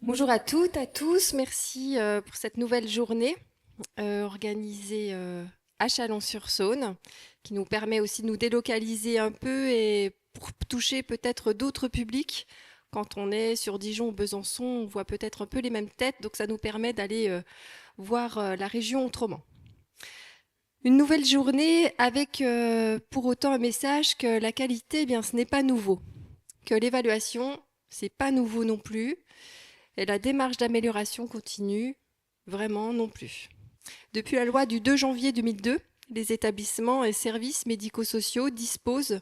Bonjour à toutes, à tous. Merci pour cette nouvelle journée organisée à Chalon-sur-Saône, qui nous permet aussi de nous délocaliser un peu et pour toucher peut-être d'autres publics. Quand on est sur Dijon ou Besançon, on voit peut-être un peu les mêmes têtes, donc ça nous permet d'aller voir la région autrement. Une nouvelle journée avec pour autant un message que la qualité, eh bien, ce n'est pas nouveau, que l'évaluation, c'est pas nouveau non plus. Et la démarche d'amélioration continue, vraiment non plus. Depuis la loi du 2 janvier 2002, les établissements et services médico-sociaux disposent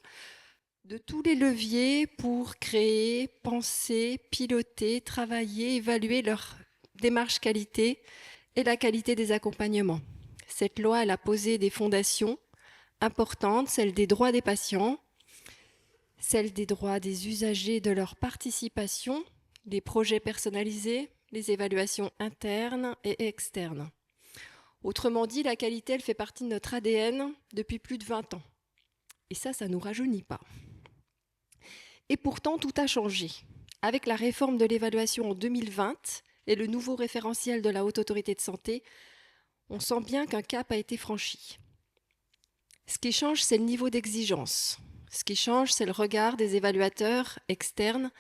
de tous les leviers pour créer, penser, piloter, travailler, évaluer leur démarche qualité et la qualité des accompagnements. Cette loi, elle a posé des fondations importantes, celles des droits des patients, celles des droits des usagers de leur participation, les projets personnalisés, les évaluations internes et externes. Autrement dit, la qualité, elle fait partie de notre ADN depuis plus de 20 ans. Et ça ne nous rajeunit pas. Et pourtant, tout a changé. Avec la réforme de l'évaluation en 2020 et le nouveau référentiel de la Haute Autorité de Santé, on sent bien qu'un cap a été franchi. Ce qui change, c'est le niveau d'exigence. Ce qui change, c'est le regard des évaluateurs externes,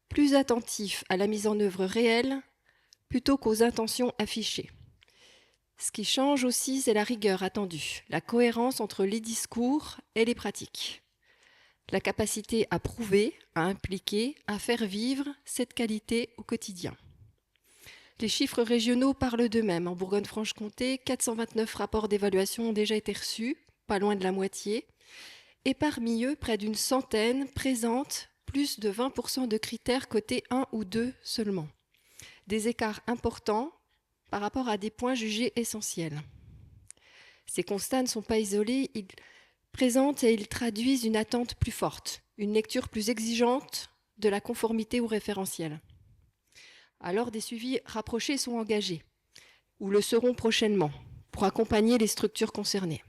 plus attentifs à la mise en œuvre réelle plutôt qu'aux intentions affichées. Ce qui change aussi, c'est la rigueur attendue, la cohérence entre les discours et les pratiques, la capacité à prouver, à impliquer, à faire vivre cette qualité au quotidien. Les chiffres régionaux parlent d'eux-mêmes. En Bourgogne-Franche-Comté, 429 rapports d'évaluation ont déjà été reçus, pas loin de la moitié, et parmi eux, près d'une centaine présentent plus de 20% de critères cotés 1 ou 2 seulement. Des écarts importants par rapport à des points jugés essentiels. Ces constats ne sont pas isolés, ils présentent et ils traduisent une attente plus forte, une lecture plus exigeante de la conformité au référentiel. Alors des suivis rapprochés sont engagés, ou le seront prochainement, pour accompagner les structures concernées.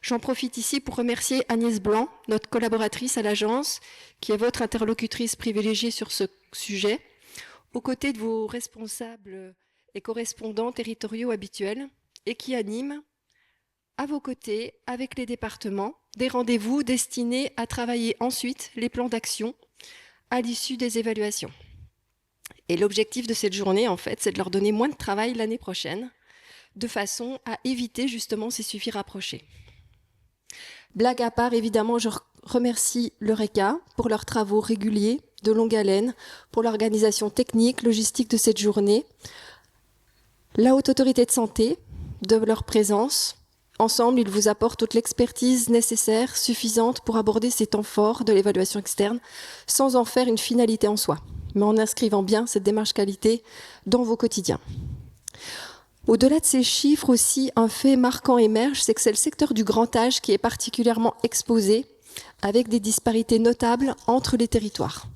J'en profite ici pour remercier Agnès Blanc, notre collaboratrice à l'agence, qui est votre interlocutrice privilégiée sur ce sujet, aux côtés de vos responsables et correspondants territoriaux habituels, et qui anime, à vos côtés, avec les départements, des rendez-vous destinés à travailler ensuite les plans d'action à l'issue des évaluations. Et l'objectif de cette journée, en fait, c'est de leur donner moins de travail l'année prochaine, de façon à éviter justement ces suivis rapprochés. Blague à part, évidemment, je remercie l'Eureka pour leurs travaux réguliers, de longue haleine, pour l'organisation technique, logistique de cette journée, la Haute Autorité de Santé, de leur présence. Ensemble, ils vous apportent toute l'expertise nécessaire, suffisante pour aborder ces temps forts de l'évaluation externe, sans en faire une finalité en soi, mais en inscrivant bien cette démarche qualité dans vos quotidiens. Au-delà de ces chiffres aussi, un fait marquant émerge, c'est que c'est le secteur du grand âge qui est particulièrement exposé, avec des disparités notables entre les territoires.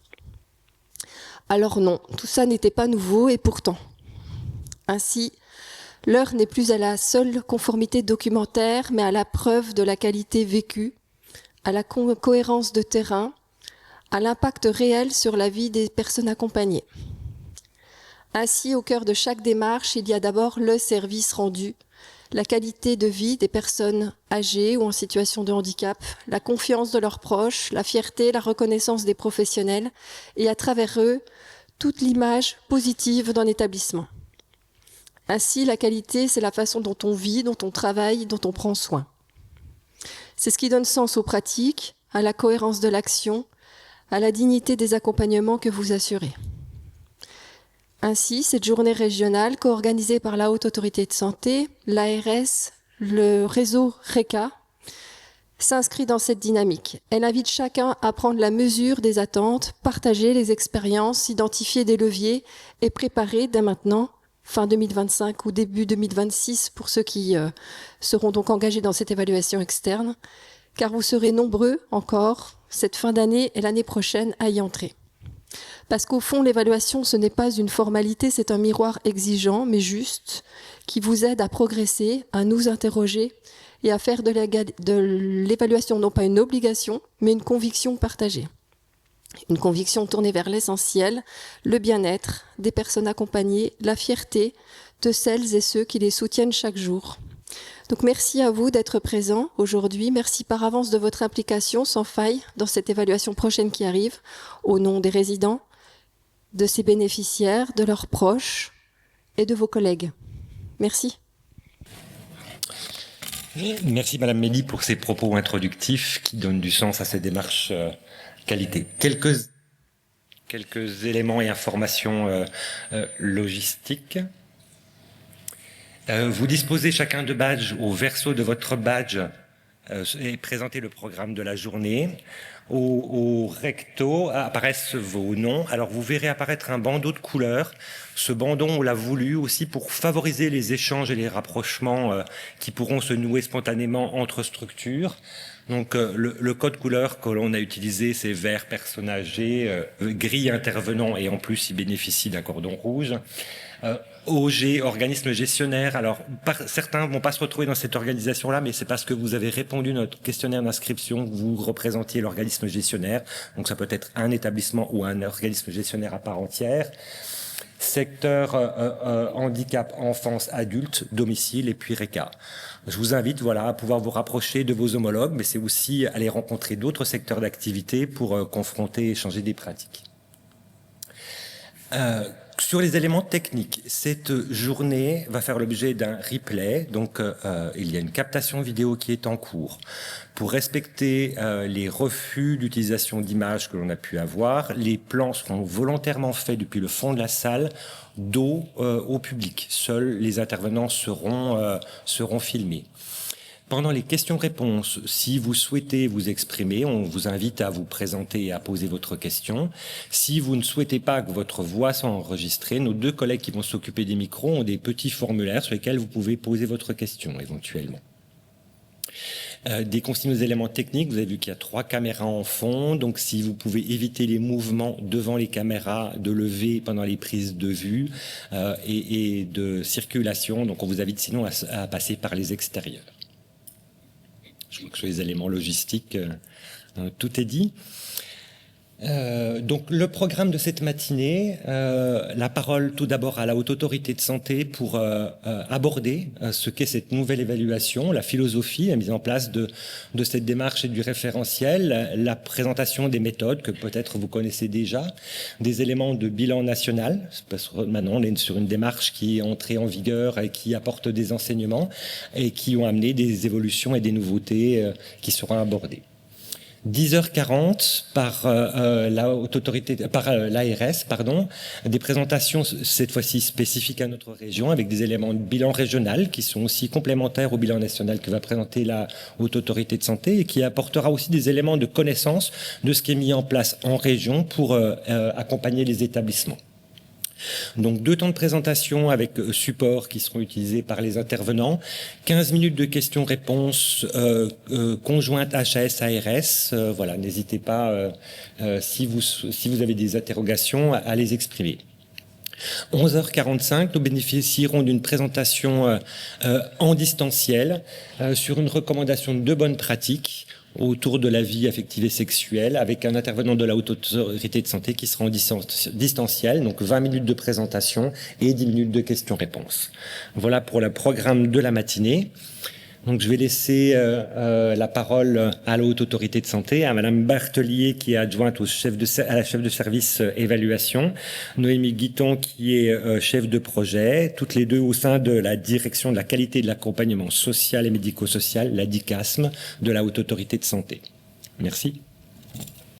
Alors non, tout ça n'était pas nouveau et pourtant. Ainsi, l'heure n'est plus à la seule conformité documentaire, mais à la preuve de la qualité vécue, à la cohérence de terrain, à l'impact réel sur la vie des personnes accompagnées. Ainsi, au cœur de chaque démarche, il y a d'abord le service rendu, la qualité de vie des personnes âgées ou en situation de handicap, la confiance de leurs proches, la fierté, la reconnaissance des professionnels et à travers eux, toute l'image positive d'un établissement. Ainsi, la qualité, c'est la façon dont on vit, dont on travaille, dont on prend soin. C'est ce qui donne sens aux pratiques, à la cohérence de l'action, à la dignité des accompagnements que vous assurez. Ainsi, cette journée régionale, co-organisée par la Haute Autorité de Santé, l'ARS, le réseau RECA, s'inscrit dans cette dynamique. Elle invite chacun à prendre la mesure des attentes, partager les expériences, identifier des leviers et préparer dès maintenant, fin 2025 ou début 2026, pour ceux qui seront donc engagés dans cette évaluation externe, car vous serez nombreux encore cette fin d'année et l'année prochaine à y entrer. Parce qu'au fond, l'évaluation, ce n'est pas une formalité, c'est un miroir exigeant, mais juste, qui vous aide à progresser, à nous interroger et à faire de l'évaluation non pas une obligation, mais une conviction partagée. Une conviction tournée vers l'essentiel, le bien-être des personnes accompagnées, la fierté de celles et ceux qui les soutiennent chaque jour. Donc merci à vous d'être présents aujourd'hui. Merci par avance de votre implication sans faille dans cette évaluation prochaine qui arrive, au nom des résidents, de ses bénéficiaires, de leurs proches et de vos collègues. Merci. Merci Madame Méli pour ces propos introductifs qui donnent du sens à ces démarches qualité. Quelques éléments et informations logistiques. Vous disposez chacun de badges. Au verso de votre badge et présentez le programme de la journée. Au recto apparaissent vos noms. Alors vous verrez apparaître un bandeau de couleur. Ce bandeau, on l'a voulu aussi pour favoriser les échanges et les rapprochements qui pourront se nouer spontanément entre structures. Donc le code couleur que l'on a utilisé, c'est vert personne âgée, gris intervenant et en plus il bénéficie d'un cordon rouge. OG, organisme gestionnaire. Alors, certains vont pas se retrouver dans cette organisation-là, mais c'est parce que vous avez répondu à notre questionnaire d'inscription que vous représentiez l'organisme gestionnaire. Donc, ça peut être un établissement ou un organisme gestionnaire à part entière. Secteur handicap, enfance, adulte, domicile et puis RECA. Je vous invite à pouvoir vous rapprocher de vos homologues, mais c'est aussi aller rencontrer d'autres secteurs d'activité pour confronter et échanger des pratiques. Sur les éléments techniques, cette journée va faire l'objet d'un replay. Donc, il y a une captation vidéo qui est en cours. Pour respecter les refus d'utilisation d'images que l'on a pu avoir, les plans seront volontairement faits depuis le fond de la salle, dos au public. Seuls les intervenants seront filmés. Pendant les questions-réponses, si vous souhaitez vous exprimer, on vous invite à vous présenter et à poser votre question. Si vous ne souhaitez pas que votre voix soit enregistrée, nos deux collègues qui vont s'occuper des micros ont des petits formulaires sur lesquels vous pouvez poser votre question éventuellement. Des consignes aux éléments techniques, vous avez vu qu'il y a 3 caméras en fond, donc si vous pouvez éviter les mouvements devant les caméras, de lever pendant les prises de vue et de circulation, donc on vous invite sinon à passer par les extérieurs. Je crois que sur les éléments logistiques, tout est dit. Donc le programme de cette matinée, la parole tout d'abord à la Haute Autorité de Santé pour aborder ce qu'est cette nouvelle évaluation, la philosophie, la mise en place de cette démarche et du référentiel, la présentation des méthodes que peut-être vous connaissez déjà, des éléments de bilan national, parce que maintenant on est sur une démarche qui est entrée en vigueur et qui apporte des enseignements et qui ont amené des évolutions et des nouveautés qui seront abordées. 10h40 par la Haute Autorité, par l'ARS, des présentations cette fois-ci spécifiques à notre région avec des éléments de bilan régional qui sont aussi complémentaires au bilan national que va présenter la Haute Autorité de Santé et qui apportera aussi des éléments de connaissance de ce qui est mis en place en région pour accompagner les établissements. Donc 2 temps de présentation avec support qui seront utilisés par les intervenants, 15 minutes de questions-réponses conjointes HAS-ARS. Voilà, n'hésitez pas, si vous avez des interrogations, à les exprimer. 11h45, nous bénéficierons d'une présentation en distanciel sur une recommandation de bonnes pratiques autour de la vie affective et sexuelle avec un intervenant de la Haute Autorité de Santé qui sera en distanciel, donc 20 minutes de présentation et 10 minutes de questions-réponses. Voilà pour le programme de la matinée. Donc je vais laisser la parole à la Haute Autorité de Santé, à Madame Bartelier qui est adjointe à la chef de service évaluation, Noémie Guiton qui est chef de projet, toutes les deux au sein de la direction de la qualité de l'accompagnement social et médico-social, la DICASM, de la Haute Autorité de Santé. Merci.